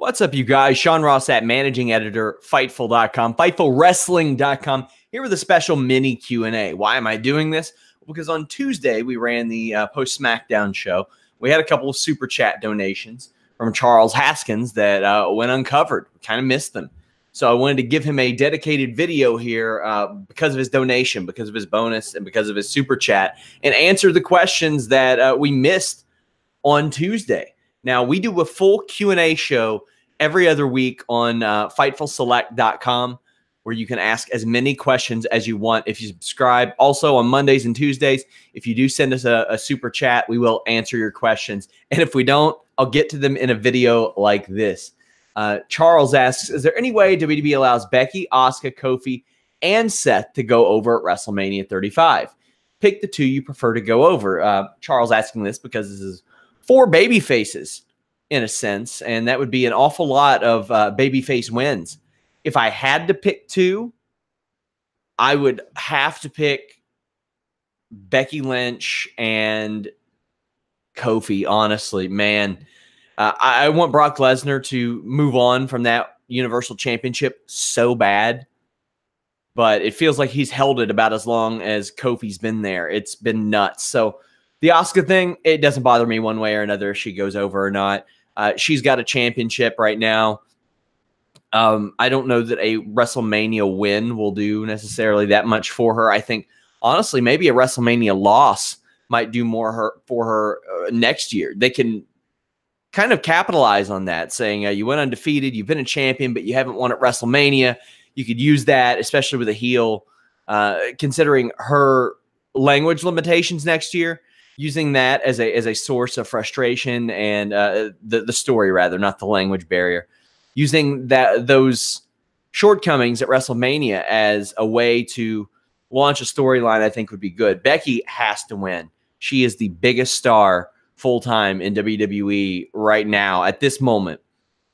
What's up, you guys? Sean Ross at Managing Editor, Fightful.com, FightfulWrestling.com, here with a special mini Q&A. Why am I doing this? Because on Tuesday, we ran the post-SmackDown show. We had a couple of Super Chat donations from Charles Haskins that went uncovered. We kind of missed them. So I wanted to give him a dedicated video here because of his donation, because of his bonus, and because of his Super Chat, and answer the questions that we missed on Tuesday. Now, we do a full Q&A show every other week on FightfulSelect.com, where you can ask as many questions as you want if you subscribe. Also, on Mondays and Tuesdays, if you do send us a Super Chat, we will answer your questions. And if we don't, I'll get to them in a video like this. Charles asks, is there any way WWE allows Becky, Asuka, Kofi, and Seth to go over at WrestleMania 35? Pick the two you prefer to go over. Charles asking this because this is 4 baby faces in a sense, and that would be an awful lot of babyface wins. If I had to pick 2, I would have to pick Becky Lynch and Kofi, honestly, man. I want Brock Lesnar to move on from that Universal Championship so bad, but it feels like he's held it about as long as Kofi's been there. It's been nuts. So the Asuka thing, it doesn't bother me one way or another if she goes over or not. She's got a championship right now. I don't know that a WrestleMania win will do necessarily that much for her. I think, honestly, maybe a WrestleMania loss might do more for her next year. They can kind of capitalize on that, saying you went undefeated, you've been a champion, but you haven't won at WrestleMania. You could use that, especially with a heel, considering her language limitations next year, using that as a source of frustration and the story, rather, not the language barrier. Using those shortcomings at WrestleMania as a way to launch a storyline, I think would be good. Becky has to win. She is the biggest star full-time in WWE right now at this moment,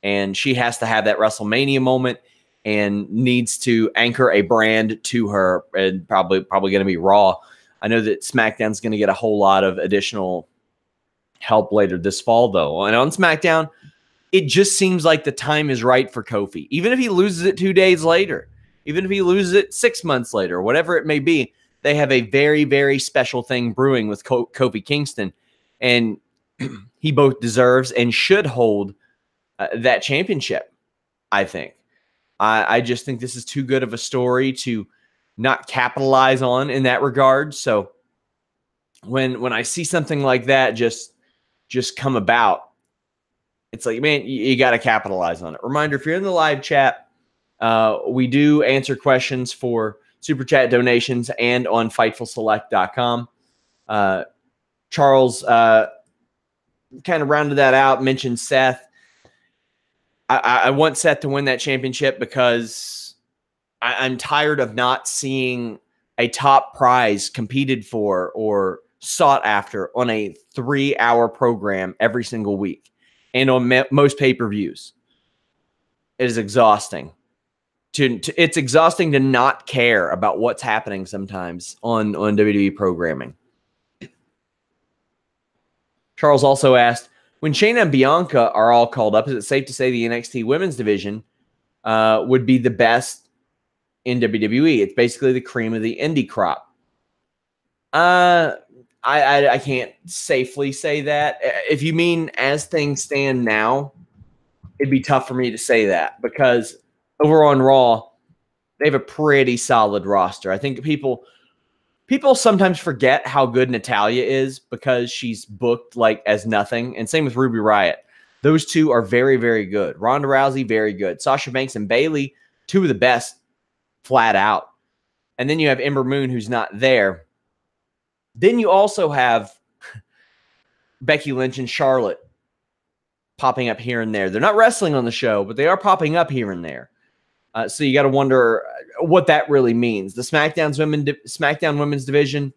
and she has to have that WrestleMania moment and needs to anchor a brand to her, and probably going to be Raw. I know that SmackDown's going to get a whole lot of additional help later this fall, though. And on SmackDown, it just seems like the time is right for Kofi. Even if he loses it 2 days later, even if he loses it 6 months later, whatever it may be, they have a very, very special thing brewing with Kofi Kingston. And he both deserves and should hold that championship, I think. I just think this is too good of a story to not capitalize on in that regard. So when I see something like that just come about, it's like, man, you got to capitalize on it. Reminder, if you're in the live chat, we do answer questions for Super Chat donations and on FightfulSelect.com. Charles kind of rounded that out, mentioned Seth. I want Seth to win that championship because I'm tired of not seeing a top prize competed for or sought after on a 3-hour program every single week and on most pay-per-views. It is exhausting. It's exhausting to not care about what's happening sometimes on WWE programming. Charles also asked, when Shayna and Bianca are all called up, is it safe to say the NXT women's division would be the best in WWE? It's basically the cream of the indie crop. I can't safely say that. If you mean as things stand now, it'd be tough for me to say that because over on Raw, they have a pretty solid roster. I think people sometimes forget how good Natalya is because she's booked like as nothing. And same with Ruby Riott. Those two are very, very good. Ronda Rousey, very good. Sasha Banks and Bayley, 2 of the best flat out. And then you have Ember Moon, who's not there. Then you also have Becky Lynch and Charlotte popping up here and there. They're not wrestling on the show, but they are popping up here and there. So you got to wonder what that really means. The SmackDown women's division,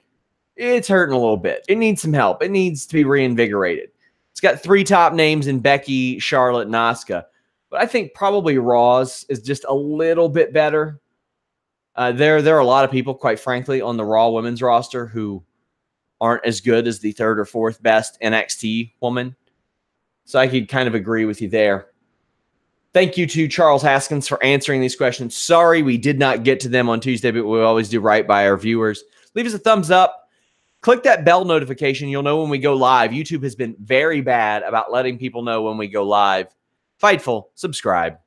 it's hurting a little bit. It needs some help. It needs to be reinvigorated. It's got 3 top names in Becky, Charlotte, and Asuka. But I think probably Raw's is just a little bit better. There are a lot of people, quite frankly, on the Raw women's roster who aren't as good as the 3rd or 4th best NXT woman. So I could kind of agree with you there. Thank you to Charles Haskins for answering these questions. Sorry we did not get to them on Tuesday, but we always do right by our viewers. Leave us a thumbs up. Click that bell notification. You'll know when we go live. YouTube has been very bad about letting people know when we go live. Fightful, subscribe.